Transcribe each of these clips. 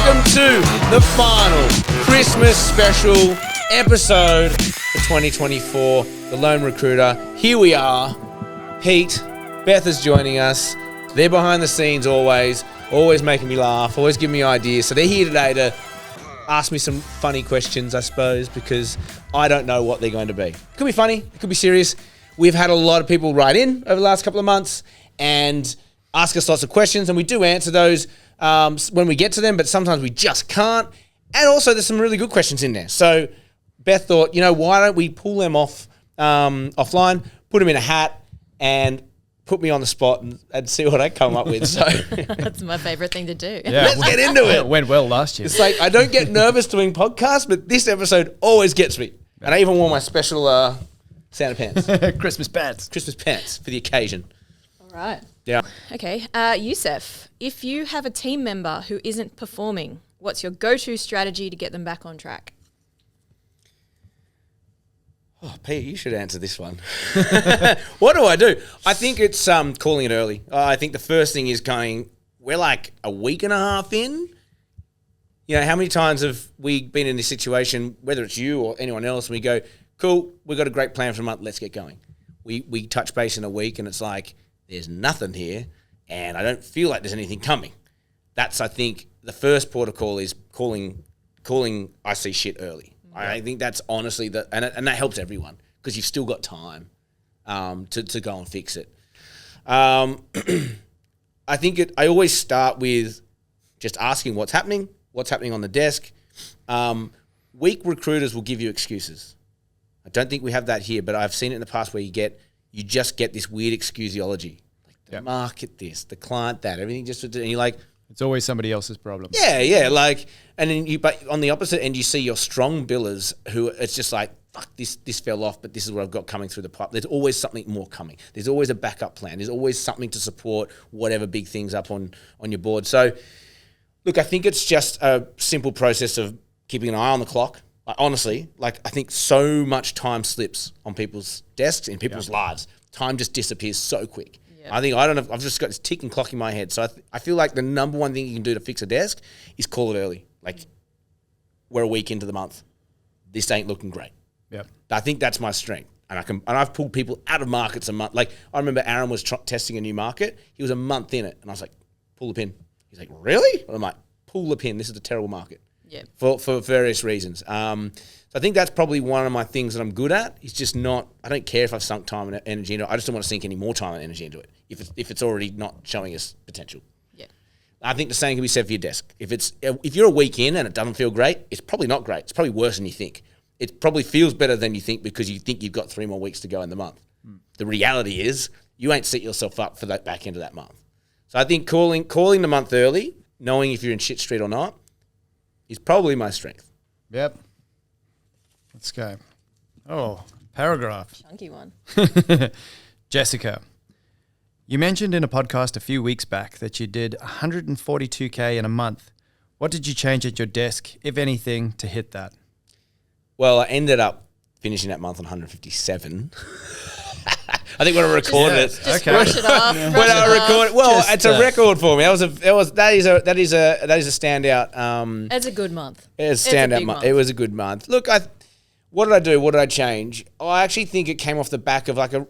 Welcome to the final Christmas special episode for 2024, The Lone Recruiter. Here we are. Pete, Beth is joining us. They're behind the scenes always making me laugh, always giving me ideas. So they're here today to ask me some funny questions, I suppose, because I don't know what they're going to be. It could be funny, it could be serious. We've had a lot of people write in over the last couple of months and ask us lots of questions, and we do answer those when we get to them, but sometimes we just can't. And also there's some really good questions in there. So Beth thought, why don't we pull them off offline, put them in a hat, and put me on the spot and see what I come up with. So that's my favourite thing to do. Yeah, let's get into it. It went well last year. It's like I don't get nervous doing podcasts, but this episode always gets me. And I even wore my special Santa pants. Christmas pants For the occasion. All right. Yeah. Okay. Yusef, if you have a team member who isn't performing, what's your go-to strategy to get them back on track? Oh, Pete, you should answer this one. What do I do? I think it's calling it early. I think the first thing is we're like a week and a half in. How many times have we been in this situation, whether it's you or anyone else, and we go, cool, we've got a great plan for a month, let's get going. We touch base in a week and it's like, there's nothing here and I don't feel like there's anything coming. That's, I think, the first port of call is calling I see shit early. I think that's honestly and that helps everyone because you've still got time to go and fix it. I think I always start with just asking what's happening on the desk. Weak recruiters will give you excuses. I don't think we have that here, but I've seen it in the past where you just get this weird excusiology. Like the market this, the client that, everything and you're like, it's always somebody else's problem. Yeah. And then but on the opposite end, you see your strong billers who it's just like, fuck, this fell off, but this is what I've got coming through the pipe. There's always something more coming. There's always a backup plan. There's always something to support whatever big thing's up on your board. So, look, I think it's just a simple process of keeping an eye on the clock. Honestly, I think so much time slips on people's desks, in people's lives. Time just disappears so quick. I think, I've just got this ticking clock in my head. So I feel like the number one thing you can do to fix a desk is call it early. Like, we're a week into the month. This ain't looking great. Yep. I think that's my strength. And I've pulled people out of markets a month. Like, I remember Aaron was testing a new market. He was a month in it. And I was like, pull the pin. He's like, really? And I'm like, pull the pin. This is a terrible market. Yeah. For various reasons. So I think that's probably one of my things that I'm good at. It's just not, I don't care if I've sunk time and energy into it. I just don't want to sink any more time and energy into it if it's already not showing us potential. Yeah. I think the same can be said for your desk. If you're a week in and it doesn't feel great, it's probably not great. It's probably worse than you think. It probably feels better than you think because you think you've got 3 more weeks to go in the month. The reality is you ain't set yourself up for that back end of that month. So I think calling the month early, knowing if you're in shit street or not, is probably my strength. Yep. Let's go. Oh, paragraph. Chunky one. Jessica, you mentioned in a podcast a few weeks back that you did 142K in a month. What did you change at your desk, if anything, to hit that? Well, I ended up finishing that month on 157. I think when I recorded it, Just brush it off. It's a record for me. That is a standout. It's a good month. It's a standout month. It was a good month. Look, what did I do? What did I change? I actually think it came off the back of about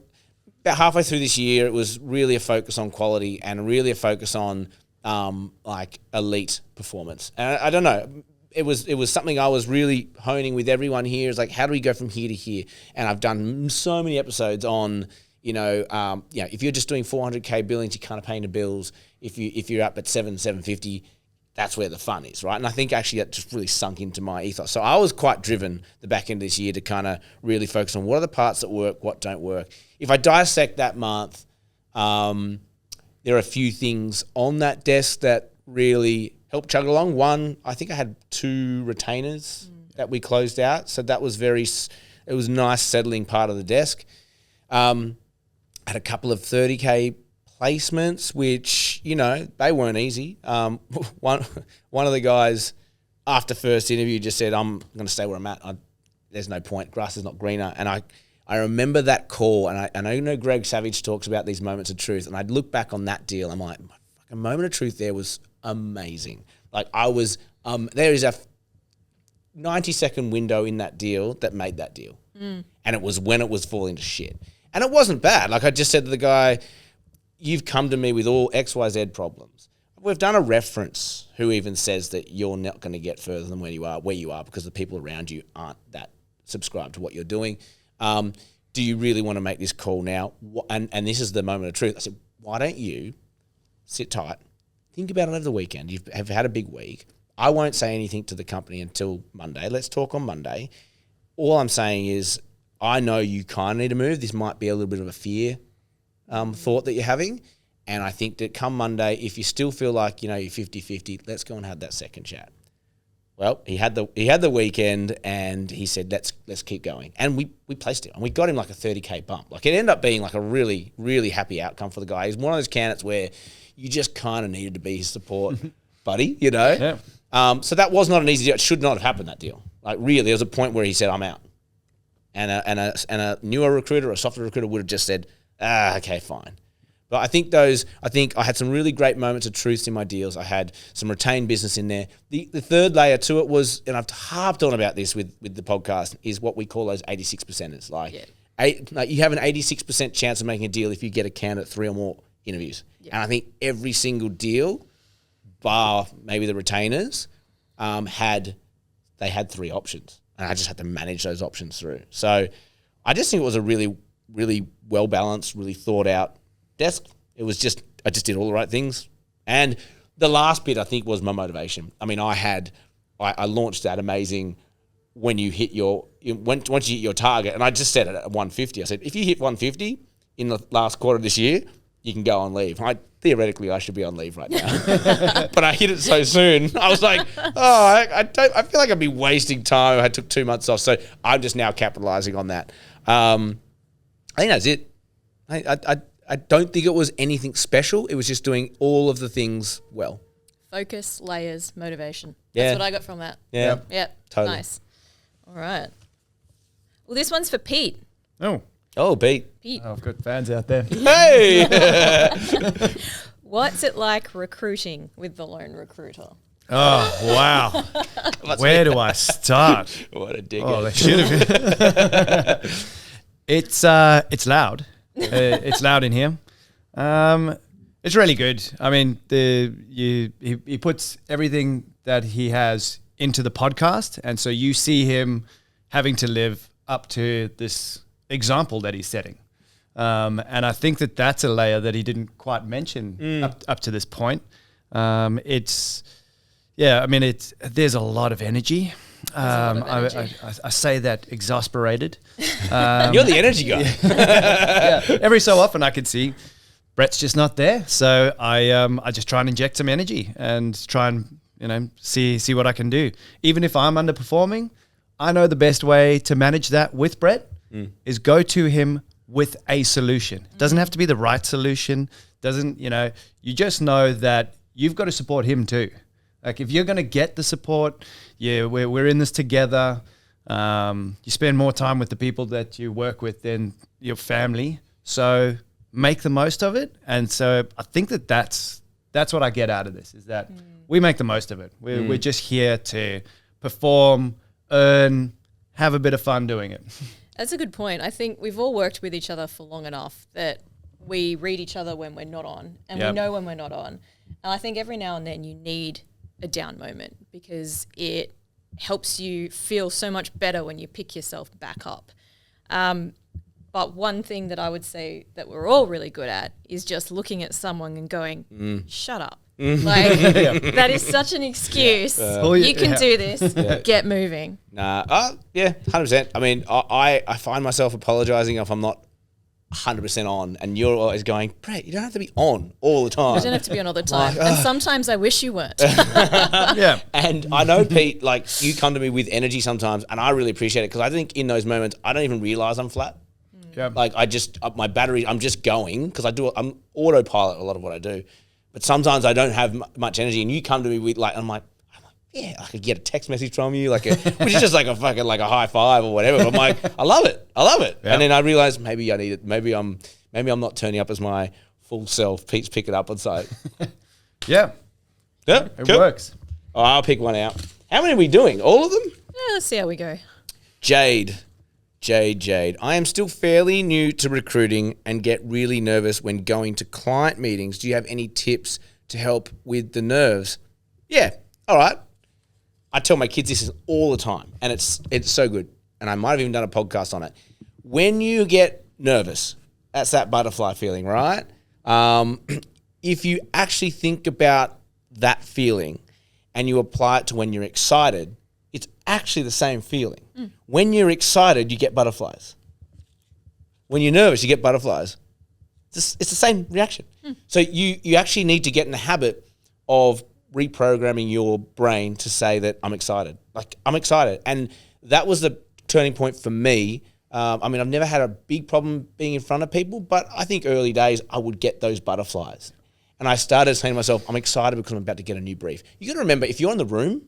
halfway through this year. It was really a focus on quality and really a focus on elite performance. And I don't know. It was something I was really honing with everyone here. Is like, how do we go from here to here? And I've done so many episodes on, if you're just doing 400K billings, you can't pay the bills. If you're up at 750, that's where the fun is, right? And I think actually that just really sunk into my ethos. So I was quite driven the back end of this year to kind of really focus on what are the parts that work, what don't work. If I dissect that month, there are a few things on that desk that really helped chug along. One, I think I had 2 retainers that we closed out. So that was it was nice settling part of the desk. Had a couple of 30K placements, which, they weren't easy. One of the guys after first interview just said, I'm going to stay where I'm at. There's no point. Grass is not greener. And I remember that call, and I know Greg Savage talks about these moments of truth, and I'd look back on that deal. I'm like, my fucking moment of truth there was amazing. Like, I was There is a 90-second window in that deal that made that deal. And it was when it was falling to shit. And it wasn't bad. Like I just said to the guy, you've come to me with all XYZ problems. We've done a reference who even says that you're not going to get further than where you are because the people around you aren't that subscribed to what you're doing. Do you really want to make this call now? And this is the moment of truth. I said, why don't you sit tight, think about it over the weekend. You have had a big week. I won't say anything to the company until Monday. Let's talk on Monday. All I'm saying is I know you kind of need to move. This might be a little bit of a fear thought that you're having. And I think that come Monday, if you still feel like, you're 50-50, let's go and have that second chat. Well, he had the weekend and he said, let's keep going. And we placed him and we got him like a 30K bump. Like it ended up being like a really, really happy outcome for the guy. He's one of those candidates where you just kind of needed to be his support buddy, Yeah. So that was not an easy deal. It should not have happened, that deal. Like really, there was a point where he said, I'm out. And a newer recruiter or a softer recruiter would have just said, okay, fine. But I think I had some really great moments of truth in my deals. I had some retained business in there. The third layer to it was, and I've harped on about this with the podcast, is what we call those 86%ers. Like you have an 86% chance of making a deal if you get a candidate 3 or more interviews. Yeah. And I think every single deal, bar maybe the retainers, had 3 options. And I just had to manage those options through. So I just think it was a really, really well-balanced, really thought-out desk. It was just, I just did all the right things. And the last bit, I think, was my motivation. I mean, I launched that amazing when you hit once you hit your target, and I just said it at 150. I said, if you hit 150 in the last quarter of this year, you can go on leave. Theoretically, I should be on leave right now. But I hit it so soon. I was like, I feel like I'd be wasting time. I took 2 months off. So I'm just now capitalizing on that. I think that's it. I don't think it was anything special. It was just doing all of the things well. Focus, layers, motivation. Yeah. That's what I got from that. Yeah. Yep. Totally. Nice. All right. Well, this one's for Pete. Oh, Pete. Oh, I've got fans out there. Hey! What's it like recruiting with the lone recruiter? Oh, wow. Where do I start? What a digger. Oh, they should have. It's loud. It's loud in here. It's really good. I mean, he puts everything that he has into the podcast, and so you see him having to live up to this example that he's setting. And I think that that's a layer that he didn't quite mention up to this point. There's a lot of energy. I say that exasperated. You're the energy guy. Yeah. Every so often I could see Brett's just not there. So I just try and inject some energy and try and, see what I can do. Even if I'm underperforming, I know the best way to manage that with Brett is go to him with a solution. It doesn't have to be the right solution. You just know that you've got to support him too. Like if you're going to get the support, we're in this together. You spend more time with the people that you work with than your family. So make the most of it. And so I think that's what I get out of this is that we make the most of it. We're just here to perform, earn, have a bit of fun doing it. That's a good point. I think we've all worked with each other for long enough that we read each other when we're not on and we know when we're not on. And I think every now and then you need a down moment because it helps you feel so much better when you pick yourself back up. But one thing that I would say that we're all really good at is just looking at someone and going, shut up. Like that is such an excuse. You can do this. Get moving. Nah, 100%. I mean, I find myself apologising if I'm not 100% on, and you're always going, Brett, you don't have to be on all the time. You don't have to be on all the time. And sometimes I wish you weren't. Yeah. And I know, Pete, like you come to me with energy sometimes, and I really appreciate it because I think in those moments I don't even realise I'm flat. Yeah. Like I just my battery, I'm just going because I'm autopilot a lot of what I do. But sometimes I don't have much energy, and you come to me with I'm like, yeah, I could get a text message from you, which is just like a fucking like a high five or whatever. But I'm like, I love it. Yeah. And then I realize maybe I need it. Maybe I'm not turning up as my full self. Pete's picking up on site. Yeah, Yeah, it cool. works. Oh, I'll pick one out. How many are we doing? All of them? Let's see how we go. Jade. I am still fairly new to recruiting and get really nervous when going to client meetings. Do you have any tips to help with the nerves? Yeah. All right. I tell my kids this all the time, and it's so good. And I might have even done a podcast on it. When you get nervous, that's that butterfly feeling, right? If you actually think about that feeling and you apply it to when you're excited, it's actually the same feeling. When you're excited, you get butterflies. When you're nervous, you get butterflies. It's the same reaction. So you actually need to get in the habit of reprogramming your brain to say that I'm excited. Like, I'm excited. And that was the turning point for me. I mean, I've never had a big problem being in front of people, but I think early days I would get those butterflies. And I started saying to myself, I'm excited because I'm about to get a new brief. You got to remember, if you're in the room,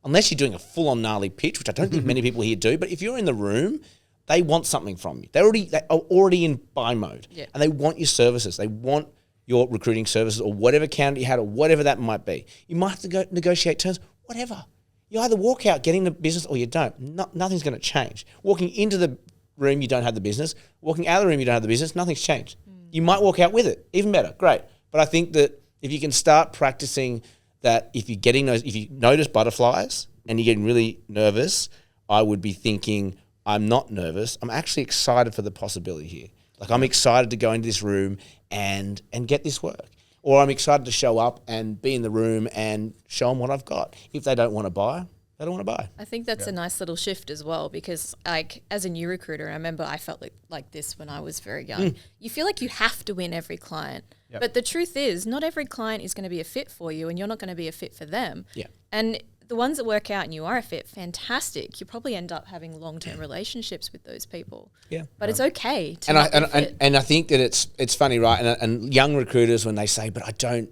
unless you're doing a full-on gnarly pitch, which I don't think many people here do, but if you're in the room, they want something from you. They are already in buy mode, and they want your services. They want your recruiting services or whatever candidate you had or whatever that might be. You might have to go negotiate terms, whatever. You either walk out getting the business or you don't. Nothing's going to change. Walking into the room, you don't have the business. Walking out of the room, you don't have the business. Nothing's changed. You might walk out with it. Even better. Great. But I think that if you can start practicing that, if you notice butterflies and you're getting really nervous, I would be thinking, I'm not nervous. I'm actually excited for the possibility here. Like, I'm excited to go into this room and get this work. Or I'm excited to show up and be in the room and show them what I've got. If they don't want to buy, they don't want to buy. I think that's a nice little shift as well, because like, as a new recruiter, I remember I felt like this when I was very young. You feel like you have to win every client. But the truth is, not every client is going to be a fit for you, and you're not going to be a fit for them. And the ones that work out and you are a fit, fantastic. You probably end up having long-term relationships with those people. But it's okay to and I think that it's funny, right? And young recruiters, when they say, but I can't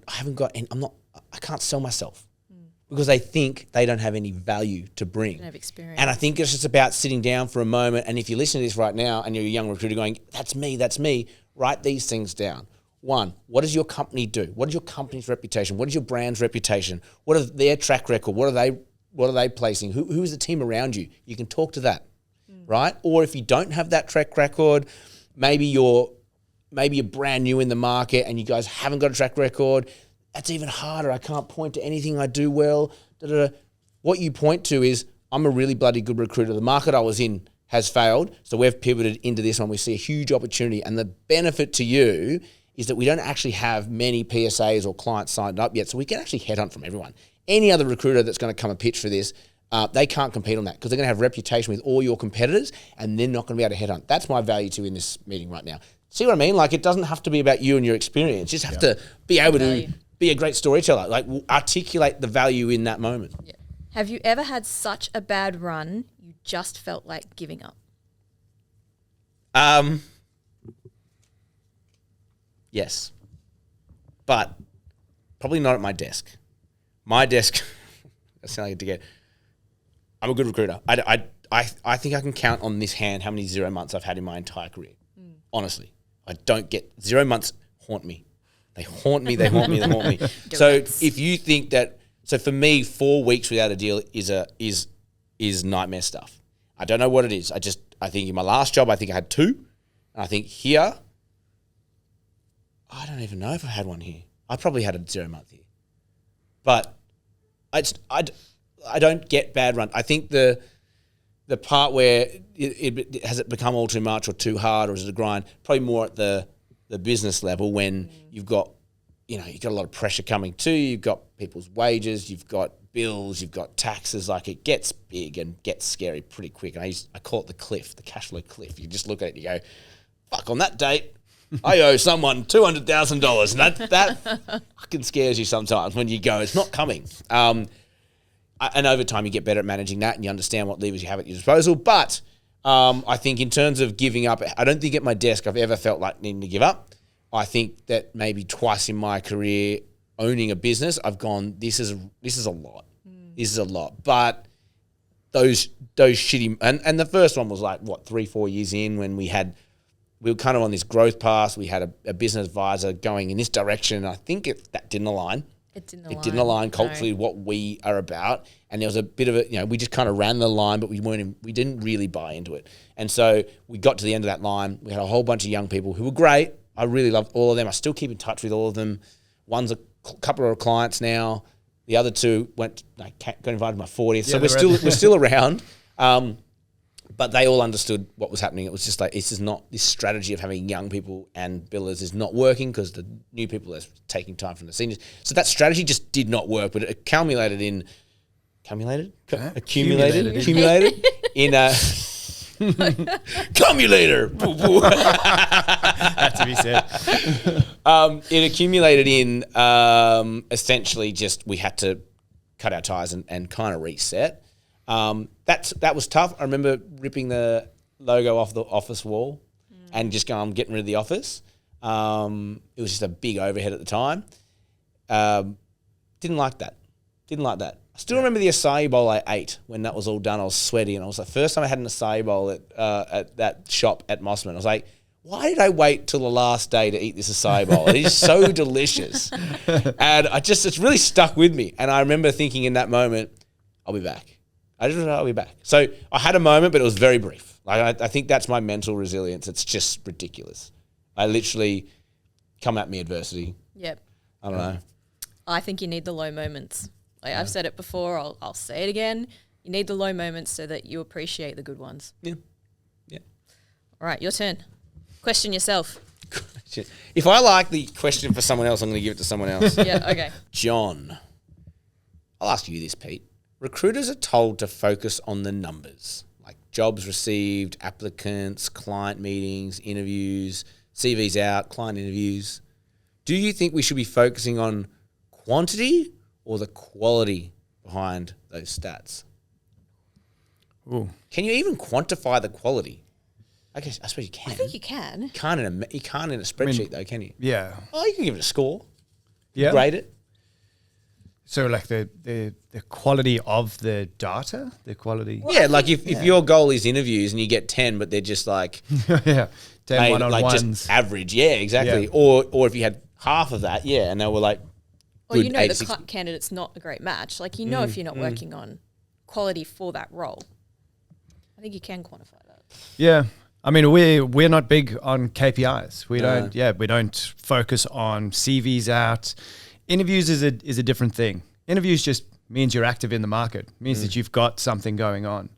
sell myself. Because they think they don't have any value to bring. Don't have experience. And I think it's just about sitting down for a moment, and if you listen to this right now and you're a young recruiter going, that's me, write these things down. 1, what does your company do? What is your company's reputation? What is your brand's reputation? What is their track record? What are they placing? Who is the team around you? You can talk to that, right? Or if you don't have that track record, maybe you're brand new in the market and you guys haven't got a track record. That's even harder. I can't point to anything I do well. What you point to is, I'm a really bloody good recruiter. The market I was in has failed, so we've pivoted into this one. We see a huge opportunity, and the benefit to you is that we don't actually have many PSAs or clients signed up yet, so we can actually headhunt from everyone. Any other recruiter that's going to come and pitch for this, they can't compete on that, because they're going to have reputation with all your competitors, and they're not going to be able to headhunt. That's my value to you in this meeting right now. See what I mean? Like, it doesn't have to be about you and your experience. You just have to be able to be a great storyteller, like articulate the value in that moment. Have you ever had such a bad run you just felt like giving up? Yes, but probably not at my desk. My desk, that's how I get to get. I'm a good recruiter. I think I can count on this hand how many 0 months I've had in my entire career. Honestly, I don't get 0 months. Haunt me. They haunt me. So if you think that, so for me, 4 weeks without a deal is nightmare stuff. I don't know what it is. I think in my last job, I think I had 2. And I think here, I don't even know if I had one here. I probably had a 0 month here. But I don't get bad run. I think the part where it has it become all too much or too hard, or is it a grind? Probably more at the business level, when you've got a lot of pressure coming to you. You've got people's wages, you've got bills, you've got taxes. Like, it gets big and gets scary pretty quick. And I call it the cliff, the cash flow cliff. You just look at it and you go, fuck, on that date, I owe someone $200,000. And that fucking scares you sometimes when you go, it's not coming. And over time you get better at managing that, and you understand what levers you have at your disposal. But I think in terms of giving up, I don't think at my desk I've ever felt like needing to give up. I think that maybe twice in my career owning a business, I've gone, this is a lot. This is a lot. But those shitty, and the first one was like, 3-4 years in, when we were kind of on this growth path. We had a business advisor going in this direction, and I think that didn't align. It didn't align culturally with what we are about. And there was a bit of a, we just kind of ran the line, but we didn't really buy into it. And so we got to the end of that line. We had a whole bunch of young people who were great. I really loved all of them. I still keep in touch with all of them. One's a couple of clients now. The other two got invited to my 40th. So we're still around. But they all understood what was happening. It was just like, this strategy of having young people and billers is not working because the new people are taking time from the seniors. So that strategy just did not work, but it accumulated in a cumulator. Had to be said. It accumulated in essentially just we had to cut our ties and kind of reset. That was tough. I remember ripping the logo off the office wall and just going, I'm getting rid of the office. It was just a big overhead at the time. Didn't like that. I still remember the acai bowl I ate when that was all done. I was sweaty, and it was the first time I had an acai bowl at that shop at Mossman. I was like, why did I wait till the last day to eat this acai bowl? It is so delicious. And it's really stuck with me. And I remember thinking in that moment, I'll be back. I'll be back. So I had a moment, but it was very brief. Like I think that's my mental resilience. It's just ridiculous. I literally come at me adversity. Yep. I don't know. I think you need the low moments. Like I've said it before, I'll say it again. You need the low moments so that you appreciate the good ones. Yeah. All right, your turn. Question yourself. If I like the question for someone else, I'm going to give it to someone else. Yeah, okay. John, I'll ask you this, Pete. Recruiters are told to focus on the numbers, like jobs received, applicants, client meetings, interviews, CVs out, client interviews. Do you think we should be focusing on quantity or the quality behind those stats? Ooh. Can you even quantify the quality? I suppose you can. I think you can. You can't in a spreadsheet, though, can you? Yeah. Oh, you can give it a score. Yeah. Grade it. So like the quality of the data, the quality. Yeah, like if your goal is interviews and you get 10, but they're just like 10 one-on-ones. Just average. Yeah, exactly. Yeah. Or if you had half of that, and they were like, Or good, the candidate's not a great match. Like if you're not working on quality for that role. I think you can quantify that. Yeah. I mean, we're not big on KPIs. We don't focus on CVs out. Interviews is a different thing. Interviews just means you're active in the market. It means that you've got something going on.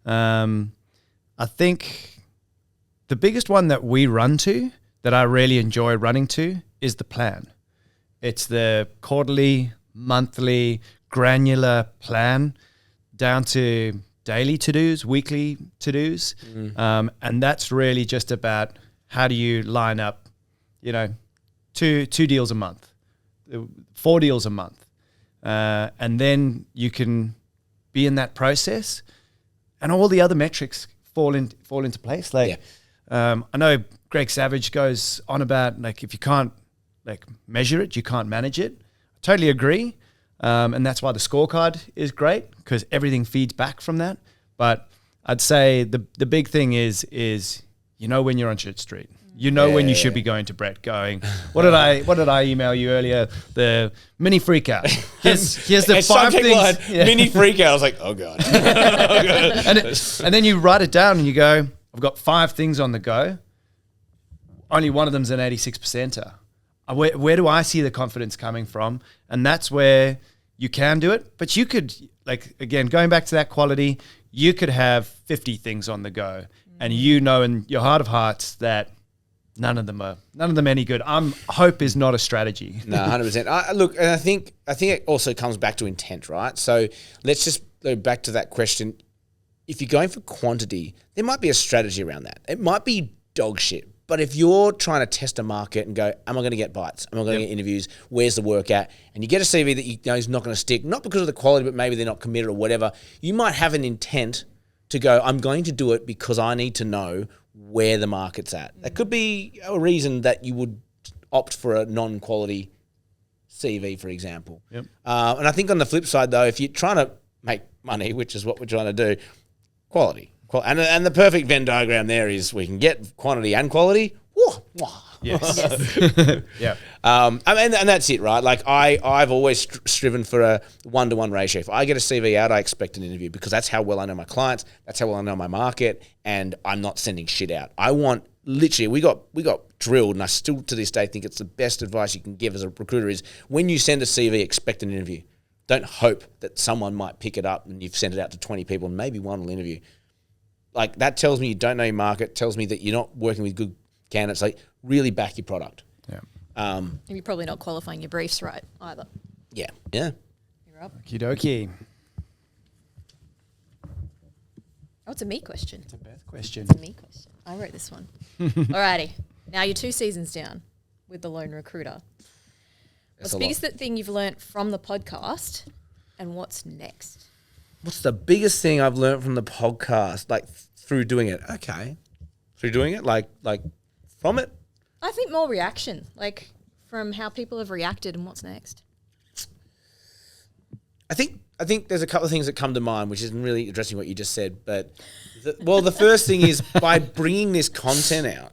I think the biggest one that we run to, that I really enjoy running to, is the plan. It's the quarterly, monthly, granular plan down to daily to-dos, weekly to-dos. And that's really just about how do you line up, two deals a month, 4 deals a month. And then you can be in that process and all the other metrics fall into place. I know Greg Savage goes on about if you can't measure it, you can't manage it. I totally agree. And that's why the scorecard is great because everything feeds back from that. But I'd say the big thing is when you're on shit street. When you should be going to Brett going, what did I email you earlier? The mini freak out. Here's the 5 things. Mini freak out. I was like, oh God. And then you write it down and you go, I've got 5 things on the go. Only one of them's an 86%er. Where do I see the confidence coming from? And that's where you can do it. But you could, again, going back to that quality, you could have 50 things on the go. And in your heart of hearts that none of them any good. Hope is not a strategy. No, 100%. Look, and I think it also comes back to intent, right? So let's just go back to that question. If you're going for quantity, there might be a strategy around that. It might be dog shit. But if you're trying to test a market and go, am I going to get bites? Am I going to get interviews? Where's the work at? And you get a CV that you know is not going to stick, not because of the quality, but maybe they're not committed or whatever. You might have an intent to go, I'm going to do it because I need to know where the market's at. That could be a reason that you would opt for a non-quality CV, for example. Yep. And I think on the flip side, though, if you're trying to make money, which is what we're trying to do, quality. And the perfect Venn diagram there is we can get quantity and quality. Woo, wah. Yes. Yeah. And that's it, right? Like I've always striven for a 1-to-1 ratio. If I get a CV out, I expect an interview because that's how well I know my clients. That's how well I know my market, and I'm not sending shit out. I want literally. We got drilled, and I still to this day think it's the best advice you can give as a recruiter is when you send a CV, expect an interview. Don't hope that someone might pick it up and you've sent it out to 20 people and maybe one will interview. Like that tells me you don't know your market. Tells me that you're not working with good candidates. Like really back your product. Yeah. And you're probably not qualifying your briefs right either. Yeah. You're up. Okie dokie. Oh, it's a me question. It's a Beth question. It's a me question. I wrote this one. Alrighty. Now you're 2 seasons down with the lone recruiter. What's the biggest thing you've learnt from the podcast, and what's next? What's the biggest thing I've learned from the podcast, like through doing it? Okay, through doing it, like from it. I think more reaction, like from how people have reacted, and what's next. I think there's a couple of things that come to mind, which isn't really addressing what you just said, but the first thing is by bringing this content out,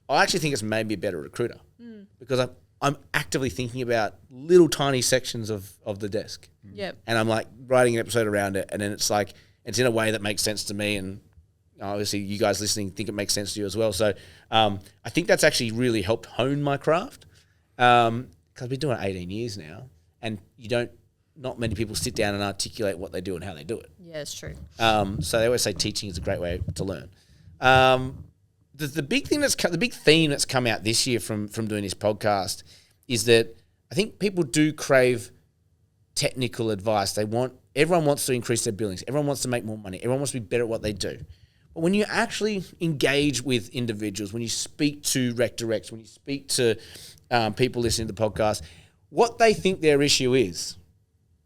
I actually think it's made me a better recruiter because I'm actively thinking about little tiny sections of the desk. Yep. And I'm like writing an episode around it. And then it's like, it's in a way that makes sense to me. And obviously you guys listening think it makes sense to you as well. So I think that's actually really helped hone my craft. Because I've been doing it 18 years now. And not many people sit down and articulate what they do and how they do it. Yeah, it's true. So they always say teaching is a great way to learn. The big thing the big theme that's come out this year from doing this podcast is that I think people do crave technical advice. Everyone wants to increase their billings. Everyone wants to make more money. Everyone wants to be better at what they do. But when you actually engage with individuals, when you speak to rec directs, when you speak to people listening to the podcast, what they think their issue is,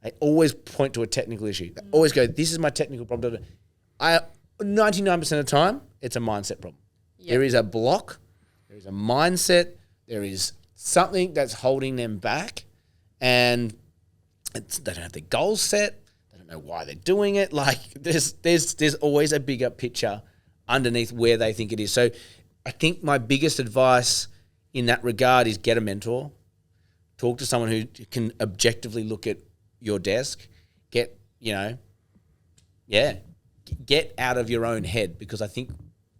they always point to a technical issue. They always go, "This is my technical problem." 99% of the time, it's a mindset problem. Yep. There is a block, there is a mindset, there is something that's holding them back, and they don't have their goals set, they don't know why they're doing it. Like there's always a bigger picture underneath where they think it is. So I think my biggest advice in that regard is get a mentor, talk to someone who can objectively look at your desk, get out of your own head, because I think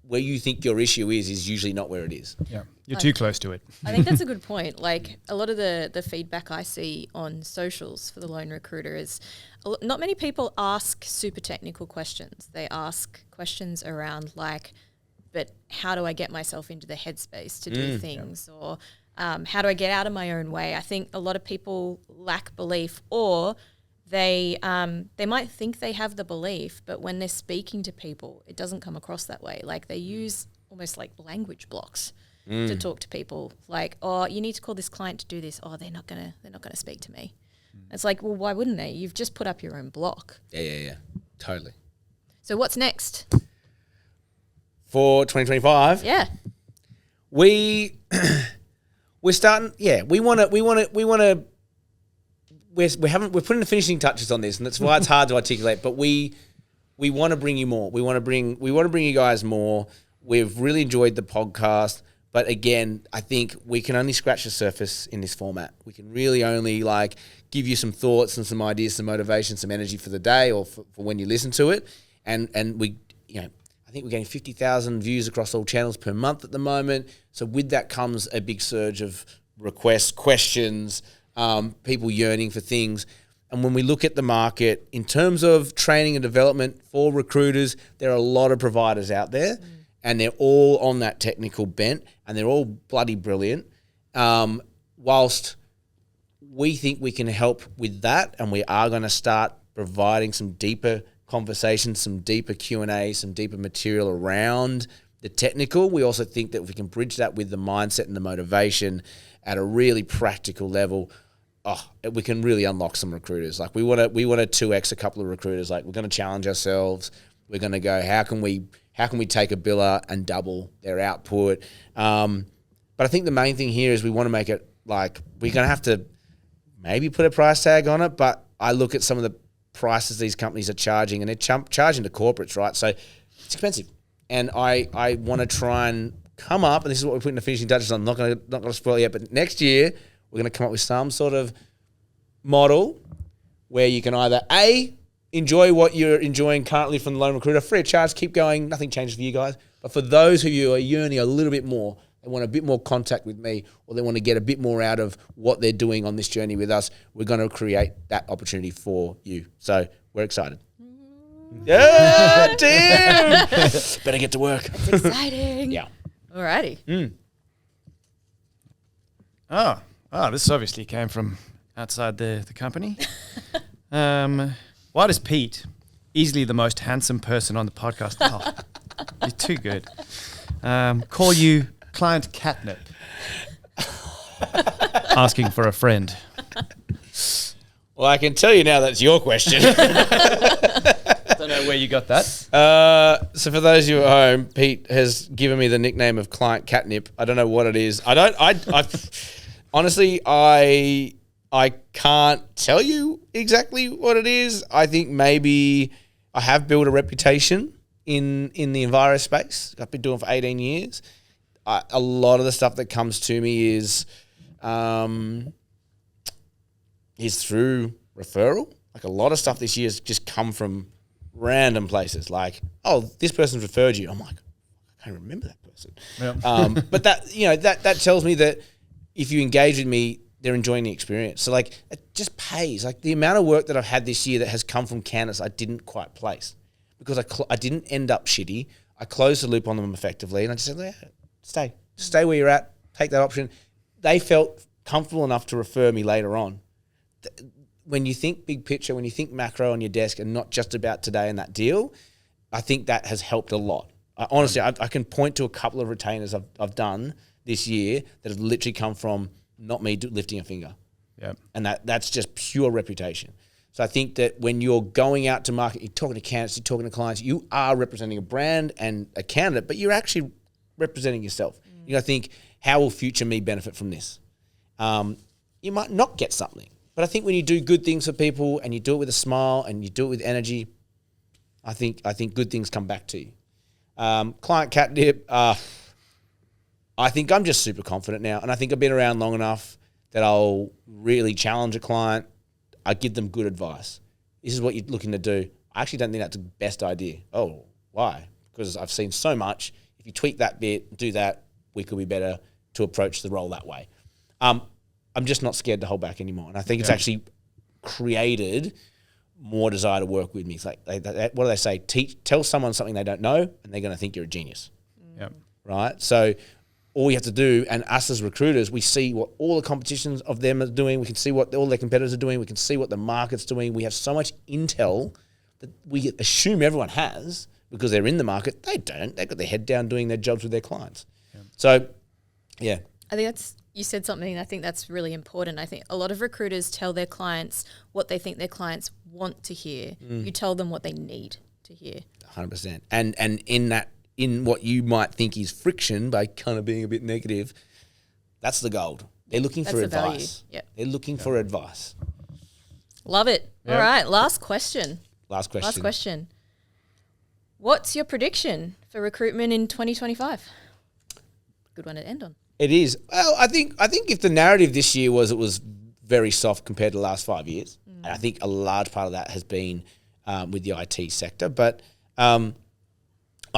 where you think your issue is usually not where it is. Yeah, you're too close to it. I think that's a good point. Like a lot of the feedback I see on socials for the lone recruiter is not many people ask super technical questions. They ask questions around like, but how do I get myself into the headspace to do things? Yep. Or how do I get out of my own way? I think a lot of people lack belief, or they might think they have the belief, but when they're speaking to people, it doesn't come across that way. Like they use almost like language blocks to talk to people. Like, oh, you need to call this client to do this. Oh, they're not gonna speak to me. It's like, well, why wouldn't they? You've just put up your own block. Yeah, totally. So what's next for 2025? Yeah, we're starting. Yeah, we want to. We're putting the finishing touches on this, and that's why it's hard to articulate. But we want to bring you more. We want to bring you guys more. We've really enjoyed the podcast, but again, I think we can only scratch the surface in this format. We can really only like give you some thoughts and some ideas, some motivation, some energy for the day or for when you listen to it. And we, I think we're getting 50,000 views across all channels per month at the moment. So with that comes a big surge of requests, questions. People yearning for things. And when we look at the market, in terms of training and development for recruiters, there are a lot of providers out there, and they're all on that technical bent, and they're all bloody brilliant. Whilst we think we can help with that, and we are going to start providing some deeper conversations, some deeper Q&A, some deeper material around the technical, we also think that if we can bridge that with the mindset and the motivation at a really practical level, we can really unlock some recruiters. Like we want to 2x a couple of recruiters. Like we're going to challenge ourselves. We're going to go, how can we take a biller and double their output? But I think the main thing here is we want to make it like we're going to have to maybe put a price tag on it. But I look at some of the prices these companies are charging, and they're charging to corporates, right? So it's expensive, and I want to try and come up, and this is what we're putting the finishing touches on. I'm not gonna spoil it yet, but next year we're gonna come up with some sort of model where you can either enjoy what you're enjoying currently from the Lone Recruiter, free of charge, keep going, nothing changes for you guys. But for those of you who are yearning a little bit more, they want a bit more contact with me, or they want to get a bit more out of what they're doing on this journey with us, we're going to create that opportunity for you. So we're excited. Yeah, damn! Better get to work. It's exciting. Yeah. Alrighty. Oh, this obviously came from outside the company. Why does Pete, easily the most handsome person on the podcast, you're too good, call you client catnip? Asking for a friend. Well, I can tell you now that's your question. Don't know where you got that. So for those of you at home, Pete has given me the nickname of client catnip. I don't know what it is. Honestly, I can't tell you exactly what it is. I think maybe I have built a reputation in the Enviro space. I've been doing it for 18 years. A lot of the stuff that comes to me is through referral. Like a lot of stuff this year has just come from random places. Like, oh, this person's referred you. I'm like, I can't remember that person. Yep. But that tells me that if you engage with me, they're enjoying the experience. So like, it just pays. Like the amount of work that I've had this year that has come from candidates I didn't quite place because I didn't end up shitty. I closed the loop on them effectively, and I just said, yeah, stay where you're at. Take that option. They felt comfortable enough to refer me later on. When you think big picture, when you think macro on your desk and not just about today and that deal, I think that has helped a lot. Honestly, I can point to a couple of retainers I've done this year that have literally come from not me lifting a finger. Yeah. And that's just pure reputation. So I think that when you're going out to market, you're talking to candidates, you're talking to clients, you are representing a brand and a candidate, but you're actually representing yourself. You got to think, how will future me benefit from this? You might not get something, but I think when you do good things for people and you do it with a smile and you do it with energy, I think good things come back to you. Client catnip, I think I'm just super confident now, and I think I've been around long enough that I'll really challenge a client. I give them good advice. This is what you're looking to do. I actually don't think that's the best idea. Oh, why? Because I've seen so much. If you tweak that bit, do that, we could be better to approach the role that way. I'm just not scared to hold back anymore, and I think it's actually created more desire to work with me. It's like, what do they say? Tell someone something they don't know, and they're going to think you're a genius. Yep. Right? So all you have to do, and us as recruiters, we see what all the competitions of them are doing. We can see what all their competitors are doing. We can see what the market's doing. We have so much intel that we assume everyone has because they're in the market. They don't. They've got their head down doing their jobs with their clients. Yeah. So, yeah. I think you said something, I think that's really important. I think a lot of recruiters tell their clients what they think their clients want to hear. You tell them what they need to hear. 100%. And in what you might think is friction by kind of being a bit negative, that's the gold. They're looking for advice. Yep. They're looking for advice. Love it. Yep. All right, last question. Last question. What's your prediction for recruitment in 2025? Good one to end on. It is. Well, I think if the narrative this year was it was very soft compared to the last 5 years, and I think a large part of that has been with the IT sector, but I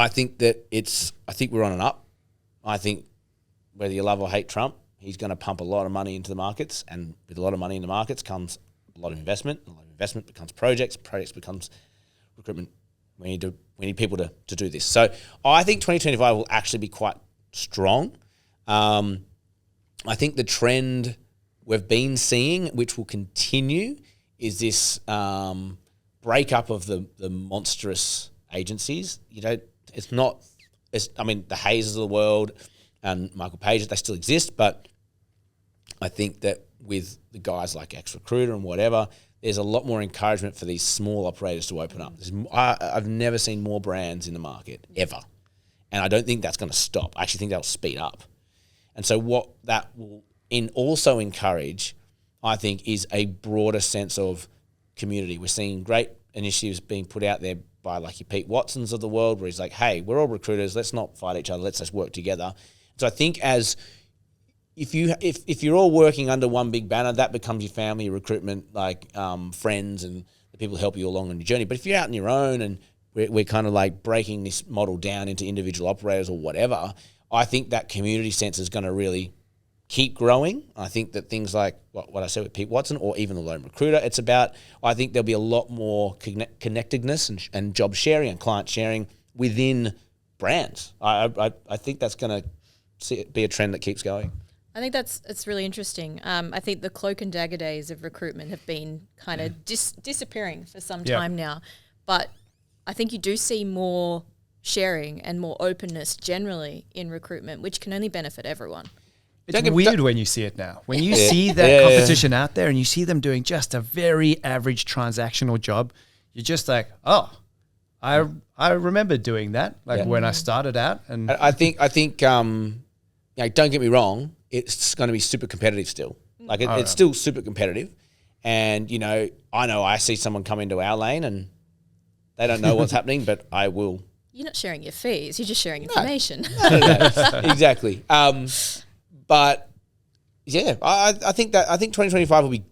think we're on an up. I think whether you love or hate Trump, he's going to pump a lot of money into the markets, and with a lot of money in the markets comes a lot of investment. A lot of investment becomes projects becomes recruitment. We need people to do this. So I think 2025 will actually be quite strong. I think the trend we've been seeing, which will continue, is this breakup of the monstrous agencies. The Hazes of the world and Michael Pages, they still exist, but I think that with the guys like X-Recruiter and whatever, there's a lot more encouragement for these small operators to open up. I've never seen more brands in the market, ever. And I don't think that's going to stop. I actually think that'll speed up. And so what that will also encourage, I think, is a broader sense of community. We're seeing great initiatives being put out there by like your Pete Watsons of the world, where he's like, hey, we're all recruiters. Let's not fight each other. Let's just work together. So I think if you're all working under one big banner, that becomes your family, your recruitment, like friends and the people who help you along on your journey. But if you're out on your own and we're kind of like breaking this model down into individual operators or whatever, I think that community sense is going to really keep growing. I think that things like what I said with Pete Watson or even the lone recruiter, I think there'll be a lot more connectedness and job sharing and client sharing within brands. I think that's going to be a trend that keeps going. I think it's really interesting. I think the cloak and dagger days of recruitment have been kind of disappearing for some time now. But I think you do see more sharing and more openness generally in recruitment, which can only benefit everyone. It's weird when you see it now. When you see that competition out there and you see them doing just a very average transactional job, you're just like, oh, I remember doing that, like when I started out. And I think don't get me wrong, it's going to be super competitive still. Like it's still super competitive. And, I see someone come into our lane and they don't know what's happening, but I will. You're not sharing your fees. You're just sharing information. No. Exactly. But yeah, I think 2025 will be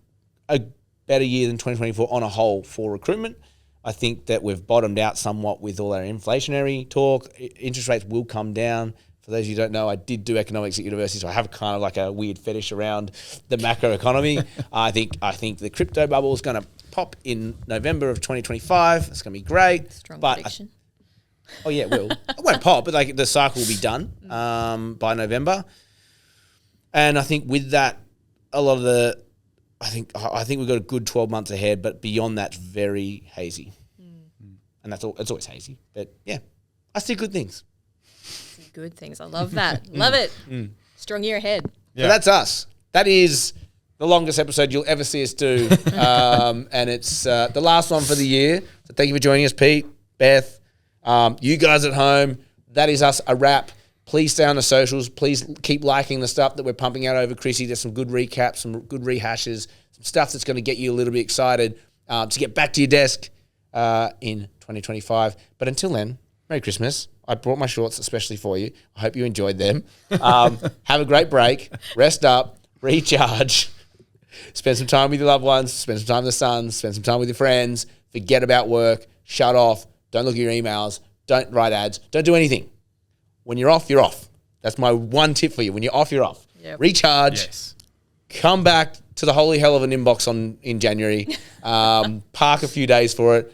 a better year than 2024 on a whole for recruitment. I think that we've bottomed out somewhat with all our inflationary talk. Interest rates will come down. For those of you who don't know, I did do economics at university, so I have kind of like a weird fetish around the macro economy. I think the crypto bubble is going to pop in November of 2025. It's going to be great. Strong prediction. It will. It won't pop, but like the cycle will be done by November. And I think with that, I think we've got a good 12 months ahead, but beyond that's very hazy. And it's always hazy. But yeah, I see good things. Good things. I love that. Love it. Strong year ahead. Yeah. So that's us. That is the longest episode you'll ever see us do. And it's the last one for the year. So thank you for joining us, Pete, Beth, you guys at home. That is us, a wrap. Please stay on the socials. Please keep liking the stuff that we're pumping out over Chrissy. There's some good recaps, some good rehashes, some stuff that's going to get you a little bit excited to get back to your desk in 2025. But until then, Merry Christmas. I brought my shorts especially for you. I hope you enjoyed them. Have a great break. Rest up. Recharge. Spend some time with your loved ones. Spend some time with the sons. Spend some time with your friends. Forget about work. Shut off. Don't look at your emails. Don't write ads. Don't do anything. When you're off, you're off. That's my one tip for you. When you're off, you're off. Yep. Recharge. Yes. Come back to the holy hell of an inbox in January. Park a few days for it.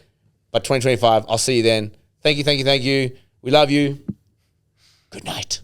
But 2025, I'll see you then. Thank you. We love you. Good night.